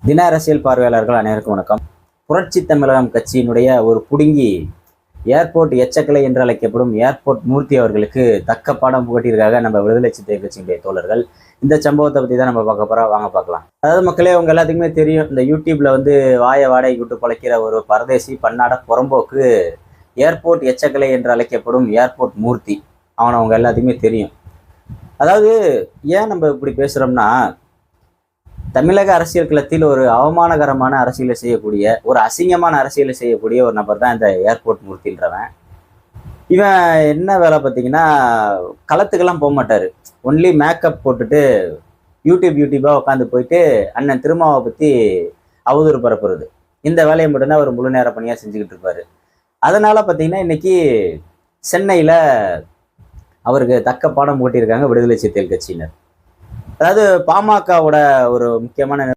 தின அரசியல் பார்வையாளர்கள் அனைவருக்கும் வணக்கம். புரட்சி தமிழகம் கட்சியினுடைய ஒரு புடுங்கி ஏர்போர்ட் எச்சக்கலை என்று அழைக்கப்படும் ஏர்போர்ட் மூர்த்தி அவர்களுக்கு தக்க பாடம் புகட்டியிருக்காங்க நம்ம விடுதலை சிறுத்தைகள் கட்சியினுடைய தோழர்கள். இந்த சம்பவத்தை பற்றி தான் நம்ம பார்க்க போகிறோம், வாங்க பார்க்கலாம். அதாவது மக்களே, உங்க எல்லாத்துக்குமே தெரியும், இந்த யூடியூப்ல வாடகை விட்டு பழைக்கிற ஒரு பரதேசி பன்னாட புறம்போக்கு ஏர்போர்ட் எச்சக்கலை என்று அழைக்கப்படும் ஏர்போர்ட் மூர்த்தி. அவனை அவங்க எல்லாத்துக்குமே தெரியும். அதாவது ஏன் நம்ம இப்படி பேசுறோம்னா, தமிழக அரசியல் களத்தில் ஒரு அவமானகரமான அரசியலை செய்யக்கூடிய, ஒரு அசிங்கமான அரசியலை செய்யக்கூடிய ஒரு நபர் தான் இந்த ஏர்போர்ட் மூர்த்தின்றவன். இவன் என்ன வேலை பார்த்தீங்கன்னா, களத்துக்கெல்லாம் போக மாட்டார். ஒன்லி மேக்கப் போட்டுட்டு யூடியூபாக உட்காந்து போயிட்டு அண்ணன் திருமாவை பற்றி அவதூறு பரப்புறது, இந்த வேலையை மட்டும்தான் அவர் முழு நேர பணியாக செஞ்சுக்கிட்டு இருப்பார். அதனால பார்த்தீங்கன்னா இன்னைக்கு சென்னையில் அவருக்கு தக்க பாடம் போட்டியிருக்காங்க விடுதலை சிறுத்தைகள் கட்சியினர். அதாவது பாமகவோட ஒரு முக்கியமான